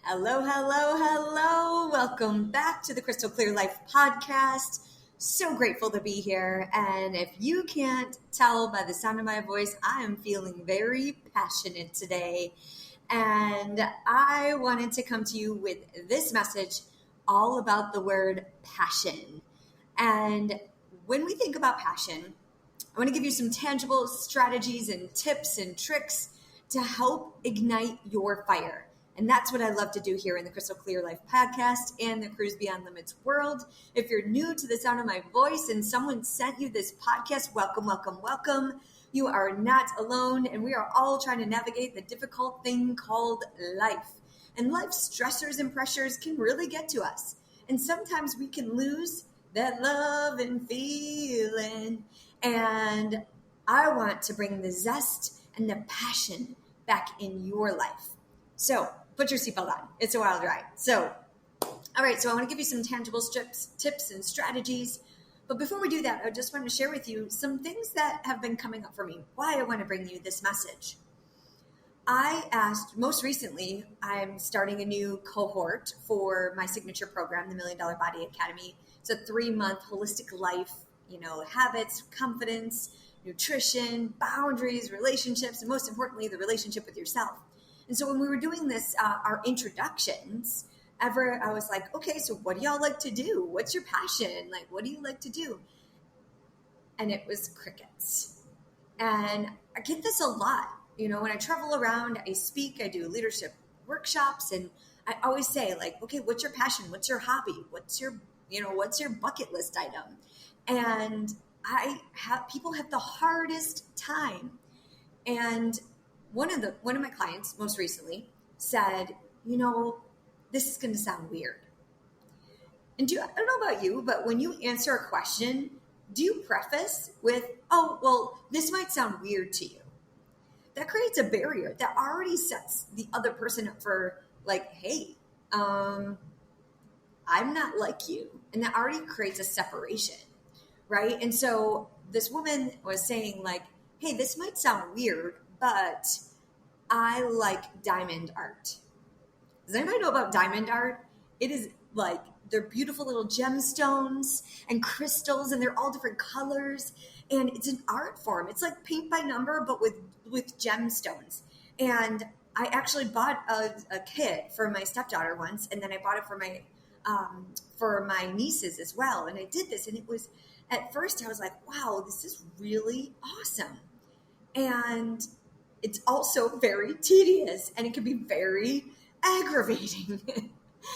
Hello, hello, hello. Welcome back to the Krystal Clear Life Podcast. So grateful to be here. And if you can't tell by the sound of my voice, I am feeling very passionate today. And I wanted to come to you with this message all about the word passion. And when we think about passion, I want to give you some tangible strategies and tips and tricks to help ignite your fire. And that's what I love to do here in the Krystal Clear Life Podcast and the Cruise Beyond Limits world. If you're new to the sound of my voice and someone sent you this podcast, welcome, welcome, welcome. You are not alone, and we are all trying to navigate the difficult thing called life. And life's stressors and pressures can really get to us. And sometimes we can lose that love and feeling. And I want to bring the zest and the passion back in your life. So put your seatbelt on. It's a wild ride. So, all right. So I want to give you some tangible tips and strategies. But before we do that, I just want to share with you some things that have been coming up for me, why I want to bring you this message. Most recently, I'm starting a new cohort for my signature program, the $1 Million Body Academy. It's a 3-month holistic life, habits, confidence, nutrition, boundaries, relationships, and most importantly, the relationship with yourself. And so when we were doing this, our introductions, I was like, okay, so what do y'all like to do? What's your passion? Like, what do you like to do? And it was crickets. And I get this a lot. When I travel around, I speak, I do leadership workshops, and I always say, like, okay, what's your passion? What's your hobby? What's your bucket list item? And people have the hardest time. And one of my clients most recently said, this is going to sound weird. And I don't know about you, but when you answer a question, do you preface with, oh, well, this might sound weird to you? That creates a barrier that already sets the other person up for like, hey, I'm not like you. And that already creates a separation, right? And so this woman was saying like, hey, this might sound weird, but I like diamond art. Does anybody know about diamond art? It is like, they're beautiful little gemstones and crystals, and they're all different colors. And it's an art form. It's like paint by number, but with gemstones. And I actually bought a kit for my stepdaughter once, and then I bought it for my nieces as well. And I did this, and it was, at first I was like, wow, this is really awesome. And it's also very tedious, and it can be very aggravating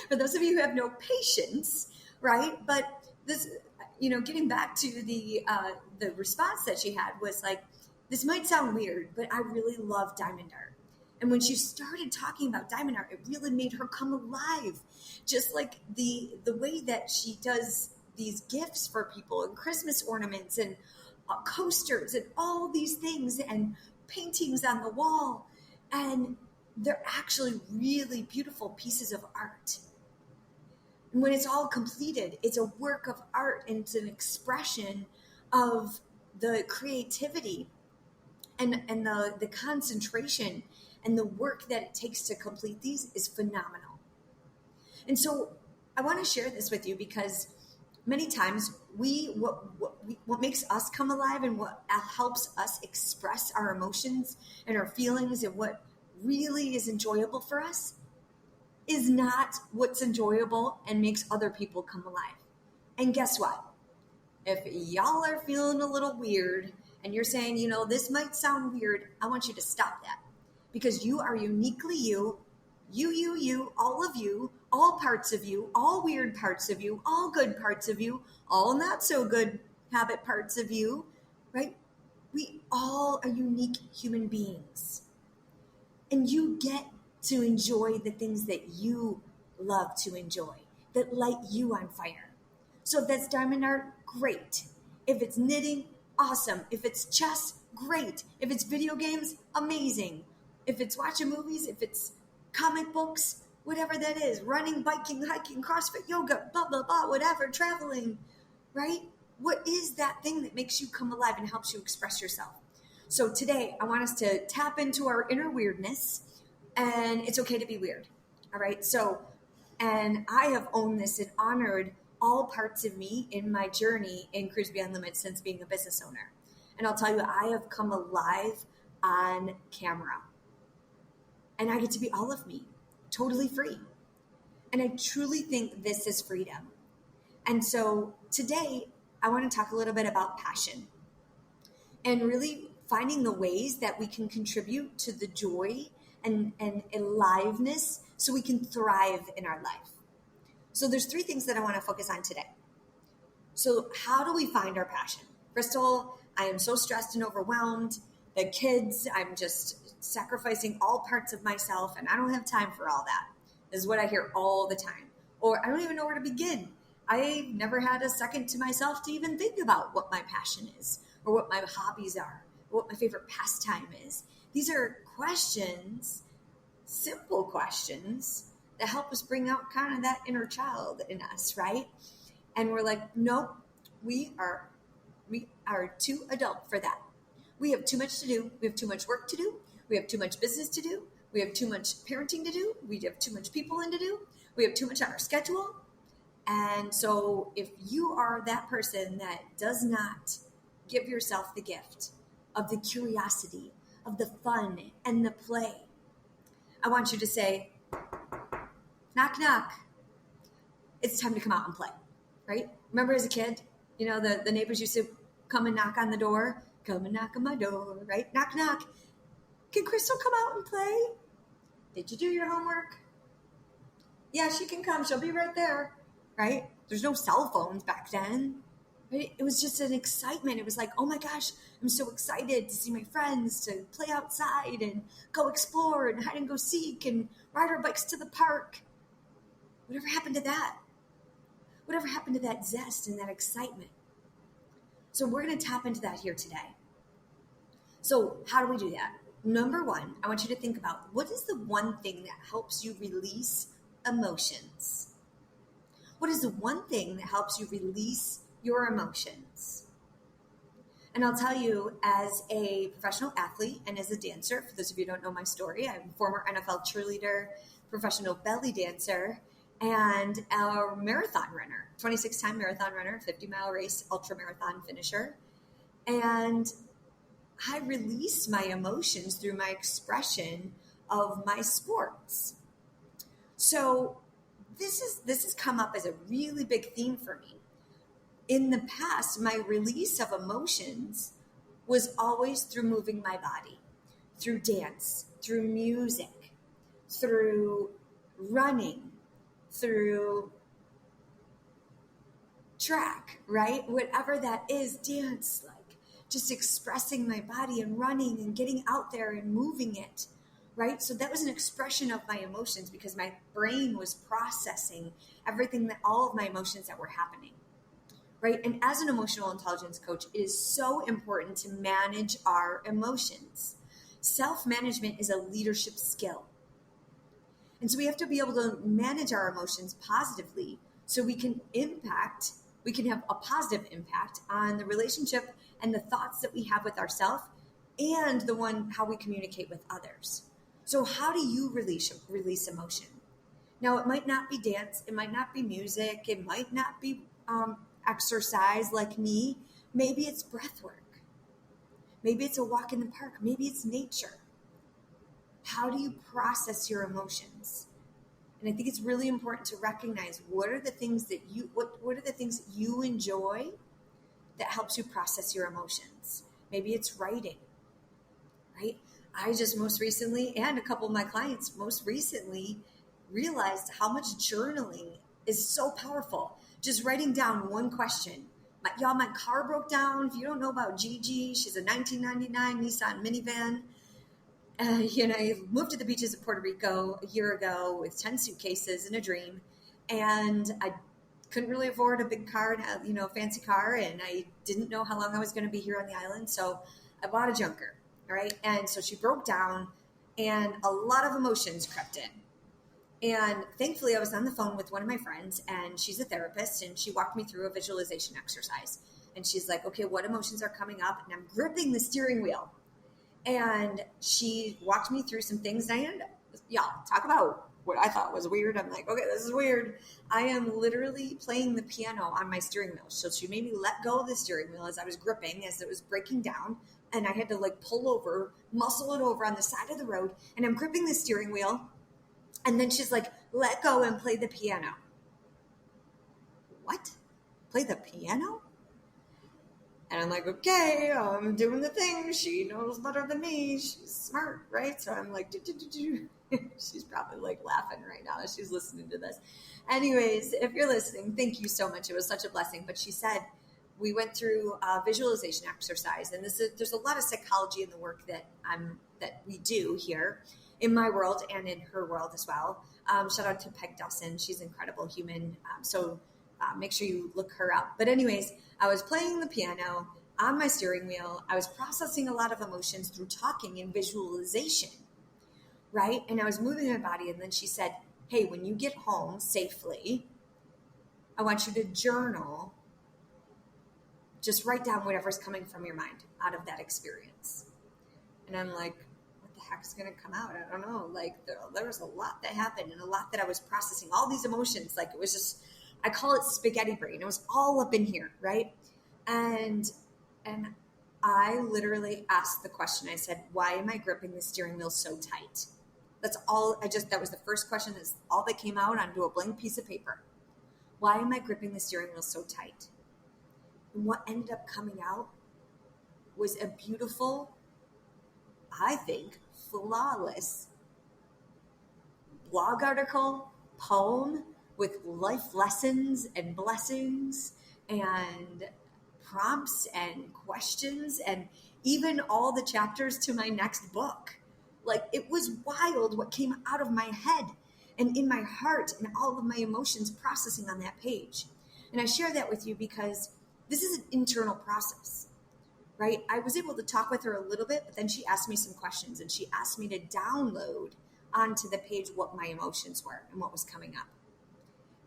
for those of you who have no patience, right? But this, getting back to the response that she had was like, this might sound weird, but I really love diamond art. And when she started talking about diamond art, it really made her come alive. Just like the way that she does these gifts for people and Christmas ornaments and coasters and all these things and paintings on the wall. And they're actually really beautiful pieces of art. And when it's all completed, it's a work of art, and it's an expression of the creativity and the concentration and the work that it takes to complete these is phenomenal. And so I want to share this with you because many times what makes us come alive and what helps us express our emotions and our feelings and what really is enjoyable for us is not what's enjoyable and makes other people come alive. And guess what? If y'all are feeling a little weird and you're saying, this might sound weird, I want you to stop that, because you are uniquely you, all of you, all parts of you, all weird parts of you, all good parts of you, all not so good habit parts of you, right? We all are unique human beings. And you get to enjoy the things that you love to enjoy, that light you on fire. So if that's diamond art, great. If it's knitting, awesome. If it's chess, great. If it's video games, amazing. If it's watching movies, if it's comic books, whatever that is, running, biking, hiking, CrossFit, yoga, blah, blah, blah, whatever, traveling, right? What is that thing that makes you come alive and helps you express yourself? So today I want us to tap into our inner weirdness, and it's okay to be weird. All right. So, and I have owned this and honored all parts of me in my journey in Cruise Beyond Limits since being a business owner. And I'll tell you, I have come alive on camera. And I get to be all of me, totally free. And I truly think this is freedom. And so today, I want to talk a little bit about passion and really finding the ways that we can contribute to the joy and aliveness so we can thrive in our life. So there's 3 things that I want to focus on today. So how do we find our passion? Krystal, I am so stressed and overwhelmed. The kids, I'm just sacrificing all parts of myself and I don't have time for all that. This is what I hear all the time. Or I don't even know where to begin. I never had a second to myself to even think about what my passion is or what my hobbies are or what my favorite pastime is. These are questions, simple questions that help us bring out kind of that inner child in us, right? And we're like, nope, we are too adult for that. We have too much to do. We have too much work to do. We have too much business to do. We have too much parenting to do. We have too much people in to do. We have too much on our schedule. And so if you are that person that does not give yourself the gift of the curiosity, of the fun and the play, I want you to say, knock, knock. It's time to come out and play, right? Remember as a kid, you know, the neighbors used to come and knock on the door. Come and knock on my door, right? Knock, knock. Can Krystal come out and play? Did you do your homework? Yeah, she can come. She'll be right there, right? There's no cell phones back then. Right? It was just an excitement. It was like, oh my gosh, I'm so excited to see my friends, to play outside and go explore and hide and go seek and ride our bikes to the park. Whatever happened to that? Whatever happened to that zest and that excitement? So we're going to tap into that here today. So how do we do that? Number 1, I want you to think about what is the one thing that helps you release emotions? What is the one thing that helps you release your emotions? And I'll tell you, as a professional athlete and as a dancer, for those of you who don't know my story, I'm a former NFL cheerleader, professional belly dancer, and a marathon runner, 26-time marathon runner, 50-mile race, ultra marathon finisher. And I release my emotions through my expression of my sports. So this has come up as a really big theme for me. In the past, my release of emotions was always through moving my body, through dance, through music, through running, through track, right? Whatever that is, dance, like just expressing my body and running and getting out there and moving it, right? So that was an expression of my emotions because my brain was processing everything, that all of my emotions that were happening, right? And as an emotional intelligence coach, it is so important to manage our emotions. Self-management is a leadership skill. And so we have to be able to manage our emotions positively so we can have a positive impact on the relationship and the thoughts that we have with ourselves and how we communicate with others. So how do you release emotion? Now, it might not be dance. It might not be music. It might not be exercise like me. Maybe it's breath work. Maybe it's a walk in the park.Maybe it's nature. How do you process your emotions? And I think it's really important to recognize what are the things that you enjoy that helps you process your emotions. Maybe it's writing, right? I just most recently, and a couple of my clients most recently, realized how much journaling is so powerful. Just writing down one question. My car broke down. If you don't know about Gigi, she's a 1999 Nissan minivan. I moved to the beaches of Puerto Rico a year ago with 10 suitcases and a dream. And I couldn't really afford a big car, a fancy car. And I didn't know how long I was going to be here on the island. So I bought a junker, right? And so she broke down and a lot of emotions crept in. And thankfully I was on the phone with one of my friends and she's a therapist and she walked me through a visualization exercise. And she's like, okay, what emotions are coming up? And I'm gripping the steering wheel. And she walked me through some things. And y'all, talk about what I thought was weird. I'm like, okay, this is weird. I am literally playing the piano on my steering wheel. So she made me let go of the steering wheel as I was gripping, as it was breaking down. And I had to like pull over, muscle it over on the side of the road. And I'm gripping the steering wheel. And then she's like, let go and play the piano. What? Play the piano? And I'm like, okay, I'm doing the thing. She knows better than me. She's smart, right? So I'm like, do. She's probably like laughing right now as she's listening to this. Anyways, if you're listening, thank you so much. It was such a blessing. But she said, we went through a visualization exercise. And there's a lot of psychology in the work that we do here in my world and in her world as well. Shout out to Peg Dawson. She's an incredible human. So make sure you look her up. But anyways, I was playing the piano on my steering wheel. I was processing a lot of emotions through talking and visualization, right? And I was moving my body. And then she said, hey, when you get home safely, I want you to journal. Just write down whatever's coming from your mind out of that experience. And I'm like, what the heck's going to come out? I don't know. Like there was a lot that happened and a lot that I was processing, all these emotions. Like it was just, I call it spaghetti brain. It was all up in here, right? And I literally asked the question. I said, why am I gripping the steering wheel so tight? That's all that was the first question. That's all that came out onto a blank piece of paper. Why am I gripping the steering wheel so tight? And what ended up coming out was a beautiful, I think, flawless blog article, poem with life lessons and blessings and prompts and questions and even all the chapters to my next book. Like it was wild what came out of my head and in my heart and all of my emotions processing on that page. And I share that with you because this is an internal process, right? I was able to talk with her a little bit, but then she asked me some questions and she asked me to download onto the page what my emotions were and what was coming up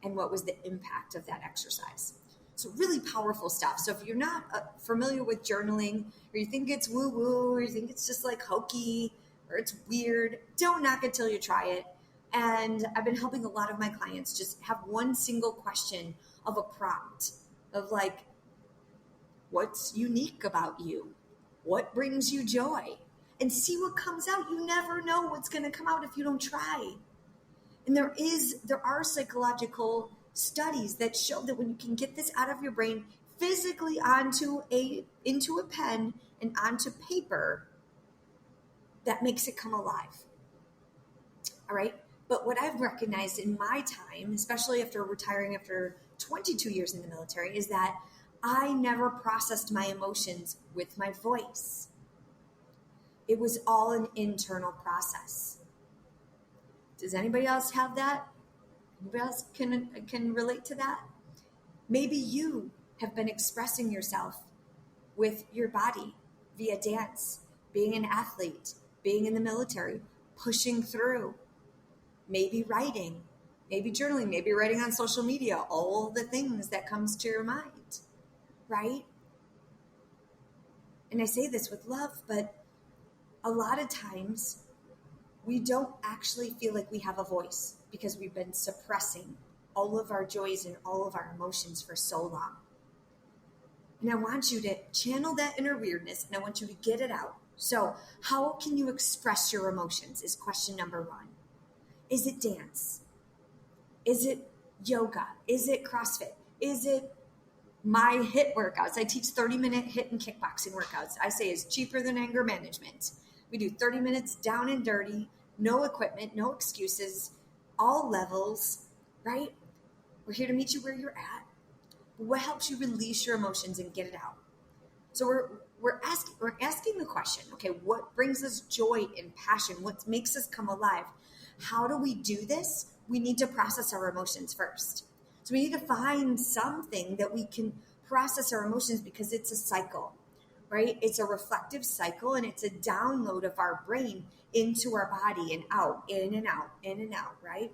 and what was the impact of that exercise. So really powerful stuff. So if you're not familiar with journaling or you think it's woo-woo or you think it's just like hokey or it's weird, don't knock it till you try it. And I've been helping a lot of my clients just have one single question of a prompt of like, what's unique about you? What brings you joy? And see what comes out. You never know what's going to come out if you don't try. And there are psychological studies that show that when you can get this out of your brain physically into a pen and onto paper, that makes it come alive. All right. But what I've recognized in my time, especially after retiring after 22 years in the military, is that I never processed my emotions with my voice. It was all an internal process. Does anybody else have that? Anybody else can relate to that? Maybe you have been expressing yourself with your body via dance, being an athlete, being in the military, pushing through, maybe writing, maybe journaling, maybe writing on social media, all the things that comes to your mind, right? And I say this with love, but a lot of times we don't actually feel like we have a voice because we've been suppressing all of our joys and all of our emotions for so long. And I want you to channel that inner weirdness and I want you to get it out. So how can you express your emotions is question number one. Is it dance? Is it yoga? Is it CrossFit? Is it my HIIT workouts? I teach 30-minute HIIT and kickboxing workouts. I say it's cheaper than anger management. We do 30 minutes down and dirty, no equipment, no excuses, all levels, right? We're here to meet you where you're at. What helps you release your emotions and get it out? So we're asking the question, okay, what brings us joy and passion? What makes us come alive? How do we do this? We need to process our emotions first. So we need to find something that we can process our emotions because it's a cycle, right? It's a reflective cycle and it's a download of our brain into our body and out, in and out, right?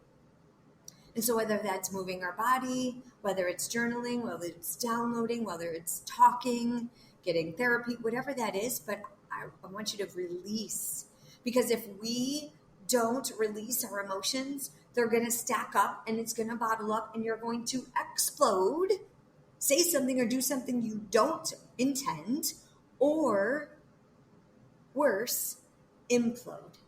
And so whether that's moving our body, whether it's journaling, whether it's downloading, whether it's talking, getting therapy, whatever that is, but I want you to release. Because if we don't release our emotions, They're going to stack up and it's going to bottle up and you're going to explode, say something or do something you don't intend, or worse, implode.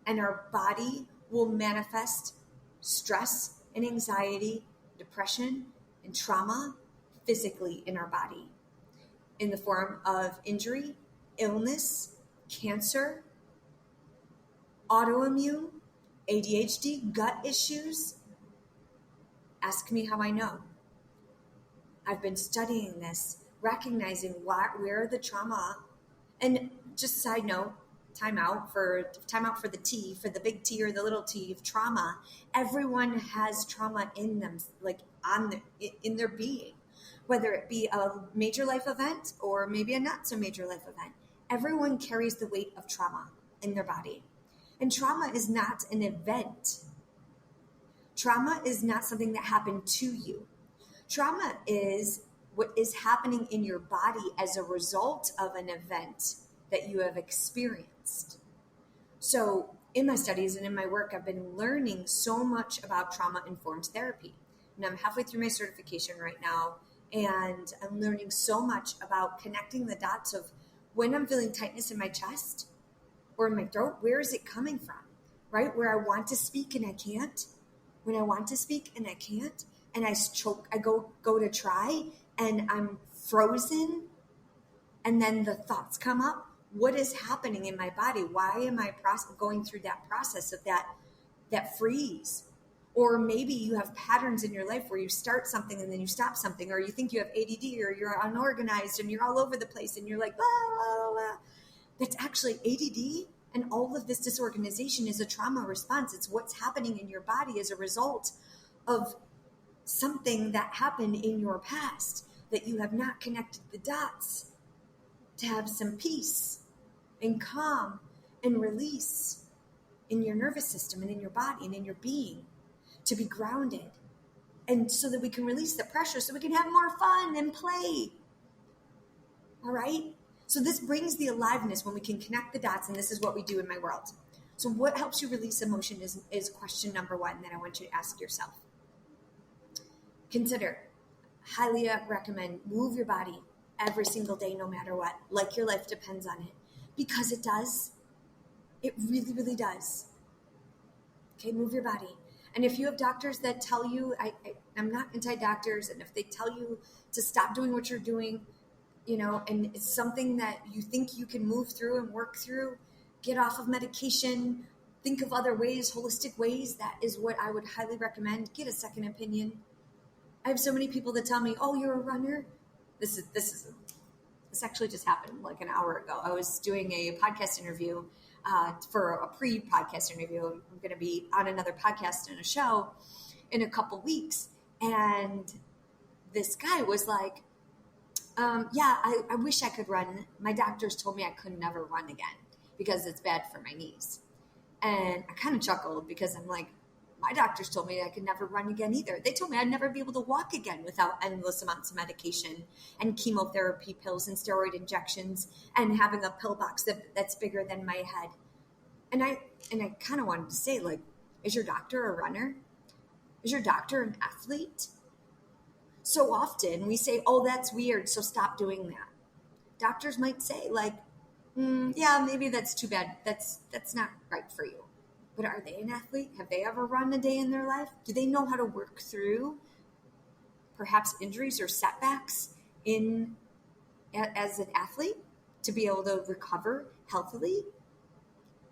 And our body will manifest stress and anxiety, depression and trauma physically in our body in the form of injury, illness, cancer, autoimmune, ADHD, gut issues. Ask me how I know. I've been studying this, recognizing where the trauma, and just side note, time out for the T, for the big T or the little T of trauma. Everyone has trauma in them, like in their being, whether it be a major life event or maybe a not so major life event. Everyone carries the weight of trauma in their body. And trauma is not an event. Trauma is not something that happened to you. Trauma is what is happening in your body as a result of an event that you have experienced. So in my studies and in my work, I've been learning so much about trauma-informed therapy. And I'm halfway through my certification right now, and I'm learning so much about connecting the dots of when I'm feeling tightness in my chest or in my throat, where is it coming from, right? Where I want to speak and I can't. When I want to speak and I can't, and I choke, I go to try and I'm frozen, and then the thoughts come up. What is happening in my body? Why am I going through that process of that freeze? Or maybe you have patterns in your life where you start something and then you stop something, or you think you have ADD or you're unorganized and you're all over the place and you're like, blah, blah, blah. That's actually ADD, and all of this disorganization is a trauma response. It's what's happening in your body as a result of something that happened in your past that you have not connected the dots to have some peace and calm and release in your nervous system and in your body and in your being, to be grounded, and so that we can release the pressure so we can have more fun and play. All right? So this brings the aliveness when we can connect the dots, and this is what we do in my world. So what helps you release emotion is question number one that I want you to ask yourself. Consider, highly recommend, move your body every single day, no matter what, like your life depends on it, because it does. It really, really does. Okay, move your body. And if you have doctors that tell you, I'm not anti-doctors, and if they tell you to stop doing what you're doing, and it's something that you think you can move through and work through, get off of medication, think of other ways, holistic ways. That is what I would highly recommend. Get a second opinion. I have so many people that tell me, oh, you're a runner. This actually just happened like an hour ago. I was doing a podcast interview for a pre-podcast interview. I'm going to be on another podcast and a show in a couple weeks. And this guy was like, I wish I could run. My doctors told me I could never run again because it's bad for my knees. And I kind of chuckled because I'm like, my doctors told me I could never run again either. They told me I'd never be able to walk again without endless amounts of medication and chemotherapy pills and steroid injections and having a pill box that's bigger than my head. And I kind of wanted to say, like, is your doctor a runner? Is your doctor an athlete? So often we say, oh, that's weird, so stop doing that. Doctors might say, like, yeah, maybe that's too bad. That's not right for you. But are they an athlete? Have they ever run a day in their life? Do they know how to work through perhaps injuries or setbacks as an athlete to be able to recover healthily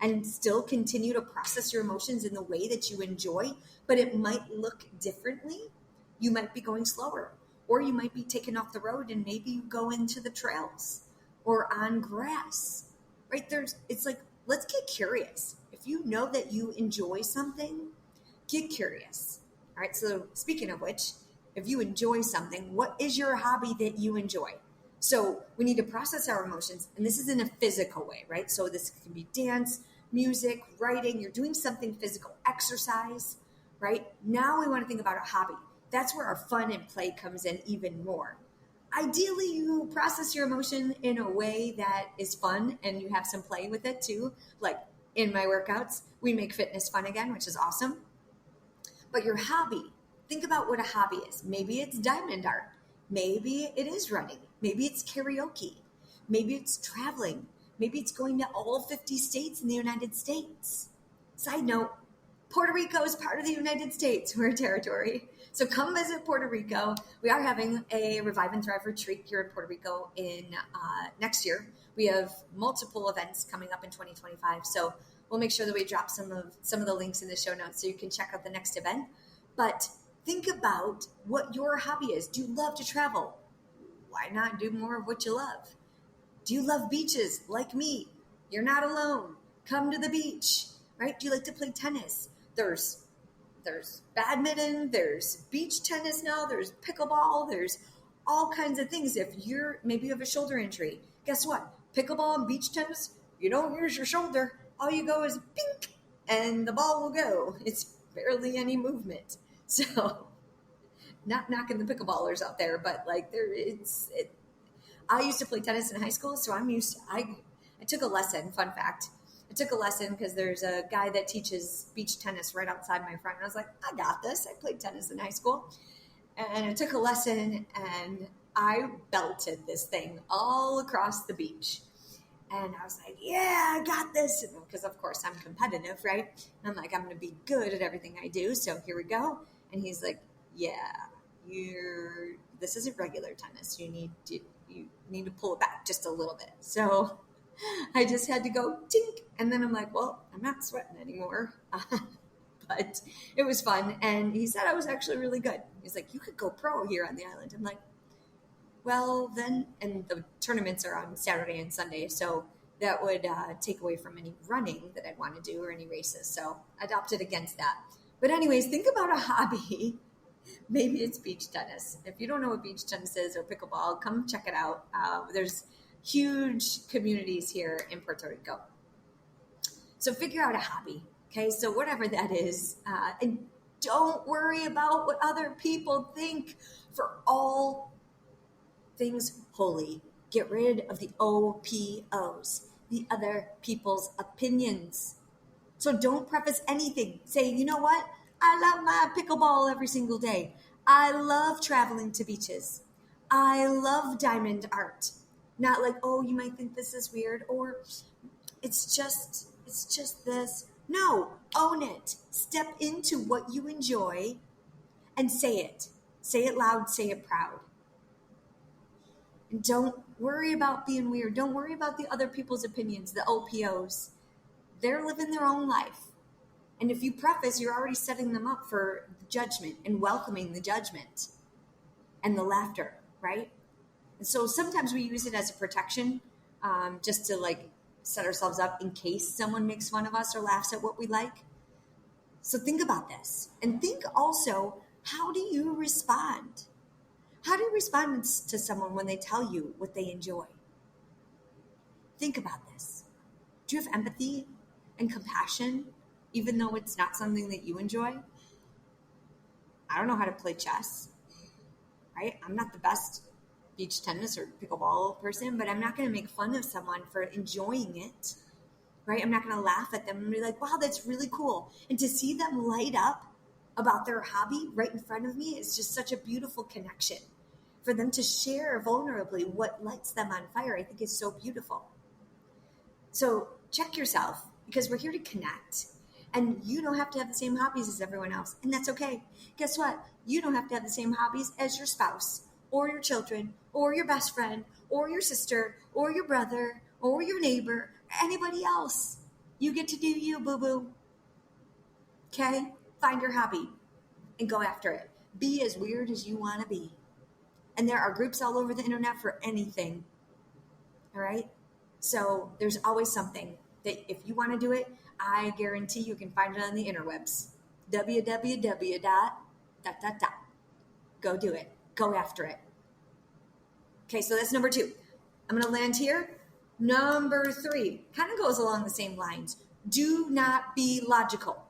and still continue to process your emotions in the way that you enjoy, but it might look differently? You might be going slower, or you might be taken off the road and maybe you go into the trails or on grass, right? It's like, let's get curious. If you know that you enjoy something, get curious. All right. So speaking of which, if you enjoy something, what is your hobby that you enjoy? So we need to process our emotions, and this is in a physical way, right? So this can be dance, music, writing. You're doing something physical, exercise, right? Now we want to think about a hobby. That's where our fun and play comes in even more. Ideally, you process your emotion in a way that is fun and you have some play with it too. Like in my workouts, we make fitness fun again, which is awesome. But your hobby, think about what a hobby is. Maybe it's diamond art. Maybe it is running. Maybe it's karaoke. Maybe it's traveling. Maybe it's going to all 50 states in the United States. Side note, Puerto Rico is part of the United States. We're a territory. So come visit Puerto Rico. We are having a Revive and Thrive retreat here in Puerto Rico in next year. We have multiple events coming up in 2025. So we'll make sure that we drop some of the links in the show notes so you can check out the next event. But think about what your hobby is. Do you love to travel? Why not do more of what you love? Do you love beaches like me? You're not alone. Come to the beach, right? Do you like to play tennis? There's badminton, there's beach tennis now, there's pickleball, there's all kinds of things. Maybe you have a shoulder injury, guess what? Pickleball and beach tennis, you don't use your shoulder. All you go is pink, and the ball will go. It's barely any movement. So, not knocking the pickleballers out there, but like I used to play tennis in high school, so I took a lesson, fun fact. I took a lesson because there's a guy that teaches beach tennis right outside my front. And I was like, I got this. I played tennis in high school. And I took a lesson and I belted this thing all across the beach. And I was like, yeah, I got this. Because, of course, I'm competitive, right? And I'm like, I'm going to be good at everything I do. So here we go. And he's like, yeah, this isn't regular tennis. You need to pull it back just a little bit. So I just had to go tink. And then I'm like, well, I'm not sweating anymore. But it was fun. And he said I was actually really good. He's like, you could go pro here on the island. I'm like, well, then, and the tournaments are on Saturday and Sunday. So that would take away from any running that I'd want to do or any races. So I opted against that. But anyways, think about a hobby. Maybe it's beach tennis. If you don't know what beach tennis is or pickleball, come check it out. There's huge communities here in Puerto Rico. So figure out a hobby, okay? So whatever that is, and don't worry about what other people think. For all things holy, get rid of the OPOs, the other people's opinions. So don't preface anything. Say, you know what? I love my pickleball every single day. I love traveling to beaches. I love diamond art. Not like, oh, you might think this is weird, or it's just this. No, own it. Step into what you enjoy and say it. Say it loud, say it proud. And don't worry about being weird. Don't worry about the other people's opinions, the OPOs. They're living their own life. And if you preface, you're already setting them up for judgment and welcoming the judgment and the laughter, right? And so sometimes we use it as a protection, just to like set ourselves up in case someone makes fun of us or laughs at what we like. So think about this. And think also, how do you respond? How do you respond to someone when they tell you what they enjoy? Think about this. Do you have empathy and compassion, even though it's not something that you enjoy? I don't know how to play chess, right? I'm not the best beach tennis or pickleball person, but I'm not going to make fun of someone for enjoying it, right? I'm not going to laugh at them and be like, wow, that's really cool. And to see them light up about their hobby right in front of me is just such a beautiful connection. For them to share vulnerably what lights them on fire, I think is so beautiful. So check yourself, because we're here to connect. And you don't have to have the same hobbies as everyone else. And that's okay. Guess what? You don't have to have the same hobbies as your spouse or your children or your best friend or your sister or your brother or your neighbor or anybody else. You get to do you, boo-boo. Okay? Find your hobby and go after it. Be as weird as you want to be. And there are groups all over the internet for anything. All right? So there's always something that if you want to do it, I guarantee you can find it on the interwebs. www. Go do it. Go after it. Okay, so that's number 2. I'm going to land here. Number 3 kind of goes along the same lines. Do not be logical.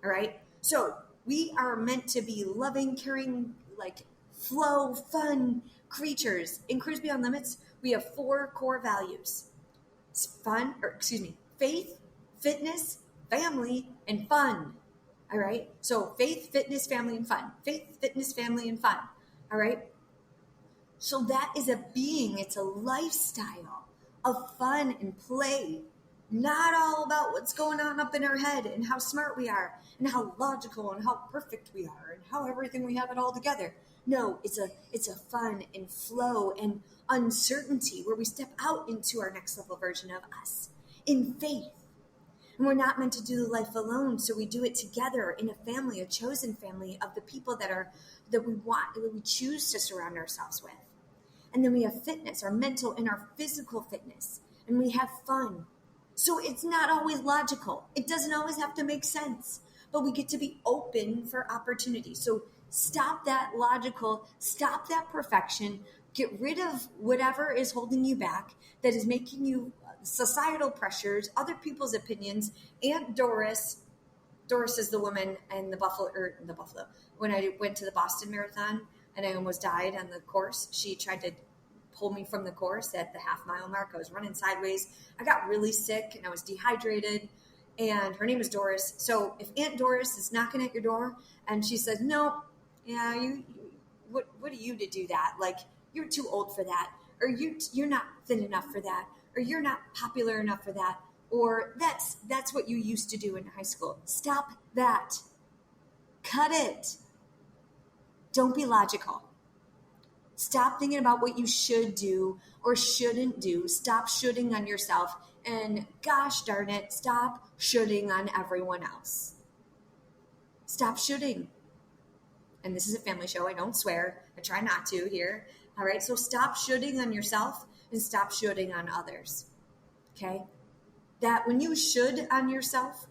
All right? So we are meant to be loving, caring, like flow, fun creatures. In Cruise Beyond Limits, we have 4 core values. Faith, fitness, family, and fun. All right. So faith, fitness, family, and fun. Faith, fitness, family, and fun. All right. So that is a being. It's a lifestyle of fun and play. Not all about what's going on up in our head and how smart we are and how logical and how perfect we are and how everything we have it all together. No, it's a fun and flow and uncertainty where we step out into our next level version of us in faith. And we're not meant to do life alone, so we do it together in a family, a chosen family of the people that we choose to surround ourselves with. And then we have fitness, our mental and our physical fitness, and we have fun. So it's not always logical. It doesn't always have to make sense, but we get to be open for opportunity. So stop that logical, stop that perfection, get rid of whatever is holding you back, that is making you societal pressures, other people's opinions. Aunt Doris is the woman in the Buffalo, when I went to the Boston Marathon and I almost died on the course. She tried to pull me from the course at the half-mile mark. I was running sideways. I got really sick and I was dehydrated, and her name is Doris. So if Aunt Doris is knocking at your door and she says, no, yeah, what are you to do that? Like, you're too old for that, or you're not thin enough for that, or you're not popular enough for that, or that's what you used to do in high school. Stop that. Cut it. Don't be logical. Stop thinking about what you should do or shouldn't do. Stop shoulding on yourself. And gosh darn it, stop shoulding on everyone else. Stop shoulding. And this is a family show. I don't swear. I try not to here. All right. So stop shoulding on yourself and stop shoulding on others. Okay. That when you should on yourself,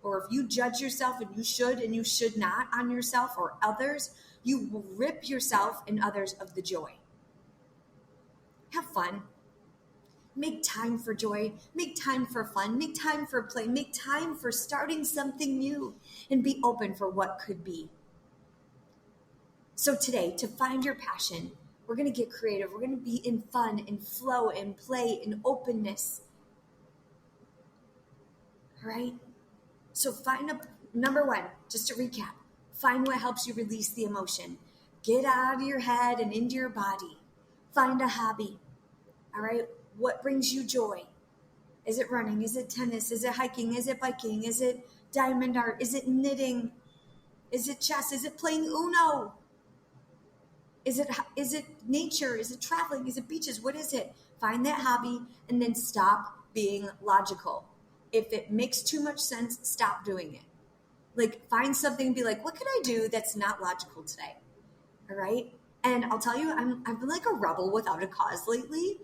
or if you judge yourself and you should not on yourself or others, you will rip yourself and others of the joy. Have fun. Make time for joy. Make time for fun. Make time for play. Make time for starting something new, and be open for what could be. So today, to find your passion, we're going to get creative. We're going to be in fun and flow and play and openness. All right? So number one, just to recap, find what helps you release the emotion. Get out of your head and into your body. Find a hobby. All right? What brings you joy? Is it running? Is it tennis? Is it hiking? Is it biking? Is it diamond art? Is it knitting? Is it chess? Is it playing Uno? Is it nature? Is it traveling? Is it beaches? What is it? Find that hobby and then stop being logical. If it makes too much sense, stop doing it. Like, find something and be like, what can I do that's not logical today? All right? And I'll tell you, I've been like a rebel without a cause lately.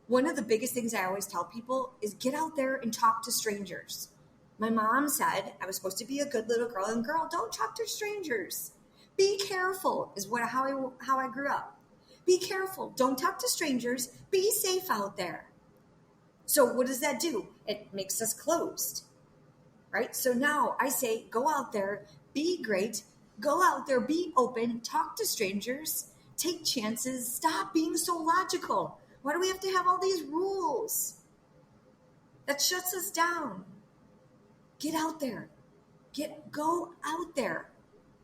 One of the biggest things I always tell people is get out there and talk to strangers. My mom said I was supposed to be a good little girl, and girl, don't talk to strangers. Be careful is how I grew up. Be careful. Don't talk to strangers. Be safe out there. So what does that do? It makes us closed, right? So now I say, go out there, be great, go out there, be open, talk to strangers, take chances, stop being so logical. Why do we have to have all these rules? That shuts us down. Get out there. Go out there.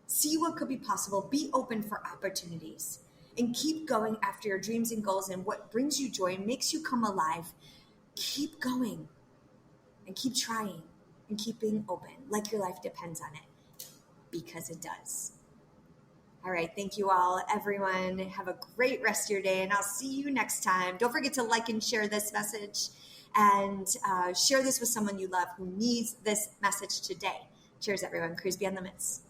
See what could be possible. Be open for opportunities. And keep going after your dreams and goals and what brings you joy and makes you come alive. Keep going and keep trying and keep being open like your life depends on it, because it does. All right. Thank you all, everyone. Have a great rest of your day, and I'll see you next time. Don't forget to like and share this message, and share this with someone you love who needs this message today. Cheers, everyone. Cruise Beyond Limits.